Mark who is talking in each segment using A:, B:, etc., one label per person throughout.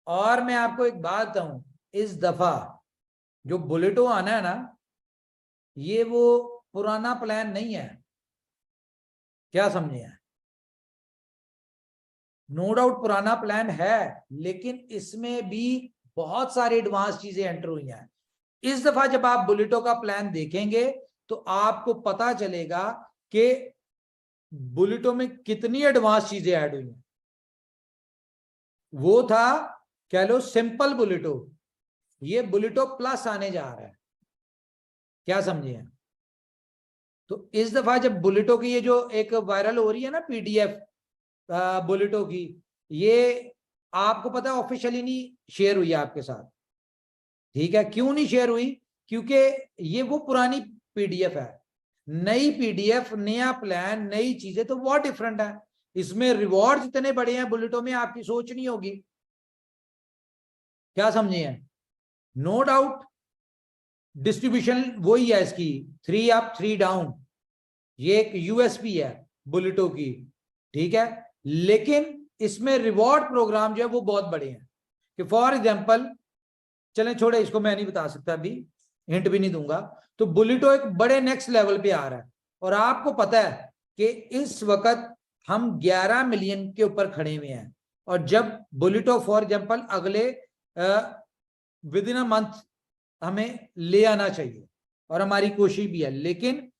A: और मैं आपको एक बात बताऊं, इस दफा जो बुलेटो आना है ना, ये वो पुराना प्लान नहीं है, क्या समझे? नो डाउट पुराना प्लान है, लेकिन इसमें भी बहुत सारी एडवांस चीजें एंटर हुई हैं। इस दफा जब आप बुलेटो का प्लान देखेंगे तो आपको पता चलेगा कि बुलेटो में कितनी एडवांस चीजें ऐड हुई हैं। वो था, कह लो, सिंपल बुलेटो, ये बुलेटो प्लस आने जा रहा है, क्या समझे? तो इस दफा जब बुलेटो की ये जो एक वायरल हो रही है ना पीडीएफ बुलेटो की, ये आपको पता है ऑफिशियली नहीं शेयर हुई है आपके साथ, ठीक है? क्यों नहीं शेयर हुई? क्योंकि ये वो पुरानी पीडीएफ है, नई पीडीएफ, नया प्लान, नई चीजें, तो बहुत डिफरेंट है। इसमें रिवॉर्ड्स इतने बड़े हैं बुलेटो में, आपकी सोच नहीं होगी, क्या समझे? नो डाउट डिस्ट्रीब्यूशन वही है इसकी, 3 अप 3 डाउन, ये एक यूएसपी है बुलेटो की, ठीक है? लेकिन इसमें रिवॉर्ड प्रोग्राम जो है वो बहुत बड़े हैं। कि फॉर एग्जांपल, चलें छोड़े इसको, मैं नहीं बता सकता अभी, हिंट भी नहीं दूंगा। तो बुलेटो एक बड़े नेक्स्ट लेवल पे आ रहा है, और आपको पता है कि इस वक्त हम 11 मिलियन के ऊपर खड़े हुए हैं, और जब बुलेटो फॉर एग्जांपल अगले विद इन अ मंथ हमें ले आना चाहिए, और हमारी कोशिश भी है, लेकिन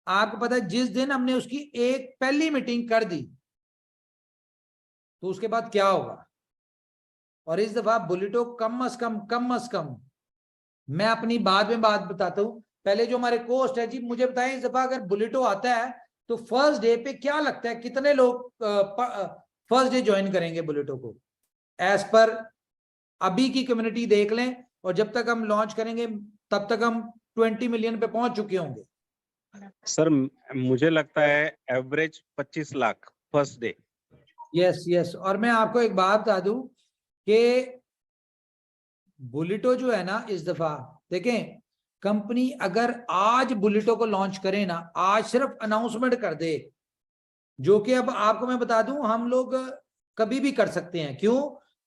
A: आपको पता है जिस दिन हमने उसकी एक पहली मीटिंग कर दी तो उसके बाद क्या होगा। और इस दफा बुलेटो कम अज कम, मैं अपनी बाद में बात बताता हूं, पहले जो हमारे कोस्ट है जी, मुझे बताएं इस दफा अगर बुलेटो आता है तो फर्स्ट डे पे क्या लगता है कितने लोग फर्स्ट डे ज्वाइन करेंगे बुलेटो को? एज पर अभी की कम्युनिटी देख लें, और जब तक हम लॉन्च करेंगे तब तक हम 20 मिलियन पे पहुंच चुके होंगे।
B: सर मुझे लगता है average 25 lakh first day.
A: Yes yes, और मैं आपको एक बात बता दूं कि बुलेटो जो है ना, इस दफा देखें, कंपनी अगर आज बुलेटो को लॉन्च करे ना, आज सिर्फ अनाउंसमेंट कर दे, जो कि अब आपको मैं बता दूं हम लोग कभी भी कर सकते हैं। क्यों?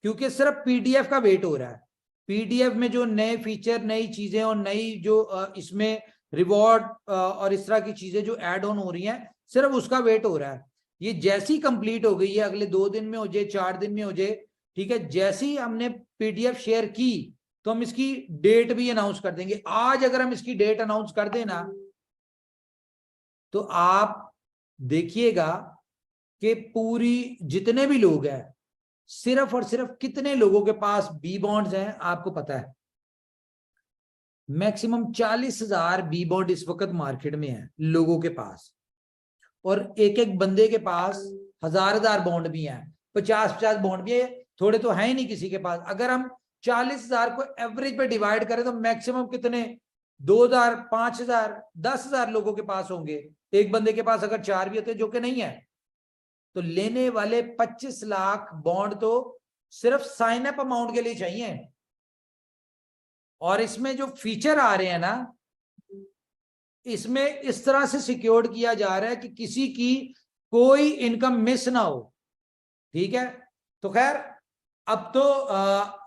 A: क्योंकि सिर्फ पीडीएफ का वेट हो रहा है। पीडीएफ में जो नए फीचर, नई चीजें और नई जो इसमें रिवॉर्ड और इस तरह की चीजें जो ऐड ऑन हो रही हैं, सिर्फ उसका वेट हो रहा है। ये जैसी कंप्लीट हो गई है, अगले 2 दिन में हो जाए, 4 दिन में हो जाए, ठीक है, जैसी हमने पीडीएफ शेयर की तो हम इसकी डेट भी अनाउंस कर देंगे। आज अगर हम इसकी डेट अनाउंस कर देना तो आप देखिएगा कि पूरी जितने भी लोग हैं, सिर्फ और सिर्फ कितने लोगों के पास बी बॉन्ड्स हैं आपको पता है? मैक्सिमम 40,000 बी बॉन्ड इस वक्त मार्केट में है लोगों के पास, और एक एक बंदे के पास 1000 बॉन्ड भी हैं, 50 बॉन्ड भी है, थोड़े तो है ही नहीं किसी के पास। अगर हम 40,000 को एवरेज पे डिवाइड करें तो मैक्सिमम कितने, 2,000, 5,000, 10,000 लोगों के पास होंगे। एक बंदे के पास अगर 4 भी होते, जो कि नहीं है, तो लेने वाले 25 लाख बॉन्ड तो सिर्फ साइन अप अमाउंट के लिए चाहिए। और इसमें जो फीचर आ रहे हैं ना, इसमें इस तरह से सिक्योर्ड किया जा रहा है कि किसी की कोई इनकम मिस ना हो, ठीक है? तो खैर, अब तो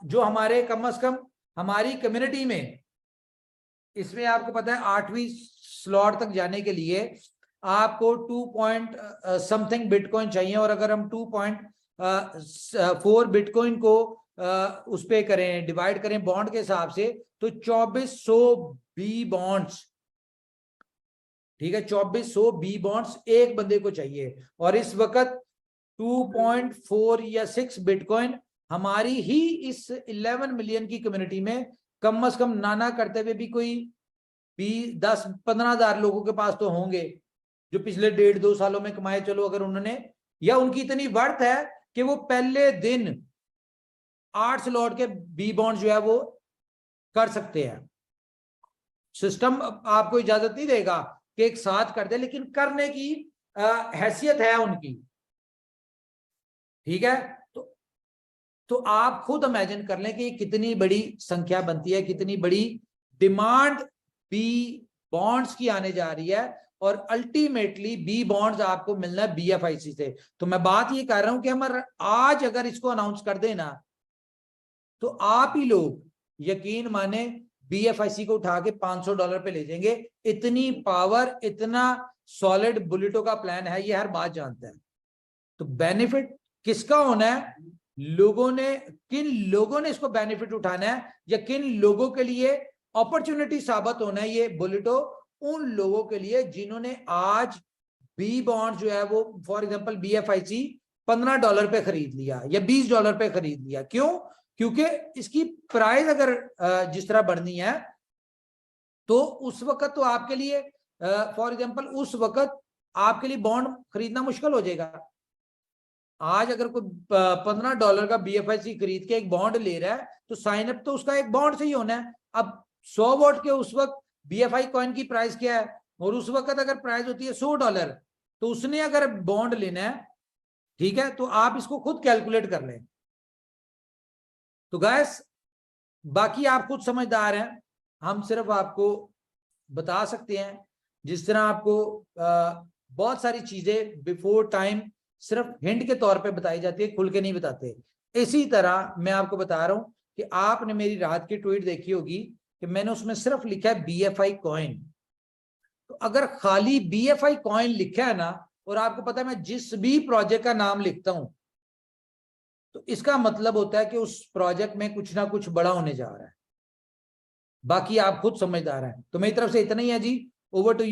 A: जो हमारे कम से कम हमारी कम्युनिटी में, इसमें आपको पता है 8वीं स्लॉट तक जाने के लिए आपको 2 पॉइंट समथिंग बिटकॉइन चाहिए, और अगर हम 2.4 बिटकॉइन को उस पे करें, डिवाइड करें बॉन्ड के हिसाब से, तो 2400 बी बॉन्ड्स, ठीक है, 2400 बी बॉन्ड्स एक बंदे को चाहिए। और इस वक्त 2.4 या 6 बिटकॉइन हमारी ही इस 11 मिलियन की कम्युनिटी में कम से कम नाना करते हुए भी कोई 10-15,000 लोगों के पास तो होंगे, जो पिछले 1.5-2 सालों में कमाए। चलो अगर उन्होंने, या उनकी इतनी वर्थ है कि वो पहले दिन 8 स्लॉट के बी बॉन्ड जो है वो कर सकते हैं। सिस्टम आपको इजाजत नहीं देगा कि एक साथ कर दे, लेकिन करने की हैसियत है उनकी, ठीक है? तो आप खुद इमेजिन कर लें कि ये कितनी बड़ी संख्या बनती है, कितनी बड़ी डिमांड बी बॉन्ड्स की आने जा रही है, और अल्टीमेटली बी बॉन्ड्स आपको मिलना है बीएफआईसी से। तो मैं बात ये कर रहा हूं कि हम आज अगर इसको अनाउंस कर देना तो आप ही लोग यकीन माने BFIC को उठा के $500 पे ले जाएंगे। इतनी पावर, इतना सॉलिड बुलेटो का प्लान है, ये हर बात जानता है। तो बेनिफिट किसका होना है? लोगों ने, किन लोगों ने इसको बेनिफिट उठाना है, या किन लोगों के लिए अपॉर्चुनिटी साबित होना है ये बुलेटो? उन लोगों के लिए जिन्होंने आज बी बॉन्ड जो है वो फॉर एग्जांपल BFIC $15 पे खरीद लिया या $20 पे खरीद लिया। क्यों? क्योंकि इसकी प्राइस अगर जिस तरह बढ़नी है तो उस वक्त तो आपके लिए फॉर एग्जांपल उस वक्त आपके लिए बॉन्ड खरीदना मुश्किल हो जाएगा। आज अगर कोई $15 का BFIC खरीद के एक बॉन्ड ले रहा है तो साइन अप तो उसका एक बॉन्ड से ही होना है। अब 100 वोट के उस वक्त BFI कॉइन की प्राइस क्या है, और उस वक्त अगर प्राइस होती है $100, तो उसने अगर बॉन्ड लेना है, ठीक है, तो आप इसको खुद कैलकुलेट कर लें। तो गाइस बाकी आप खुद समझदार हैं, हम सिर्फ आपको बता सकते हैं। जिस तरह आपको बहुत सारी चीजें बिफोर टाइम सिर्फ हिंट के तौर पे बताई जाती है, खुल के नहीं बताते, इसी तरह मैं आपको बता रहा हूं कि आपने मेरी रात की ट्वीट देखी होगी कि मैंने उसमें सिर्फ लिखा है BFI कॉइन। तो अगर खाली BFI कॉइन लिखा है ना, और आपको पता है मैं जिस भी प्रोजेक्ट का नाम लिखता हूं तो इसका मतलब होता है कि उस प्रोजेक्ट में कुछ ना कुछ बड़ा होने जा रहा है। बाकी आप खुद समझदार हैं। तो मेरी तरफ से इतना ही है जी, ओवर टू यू।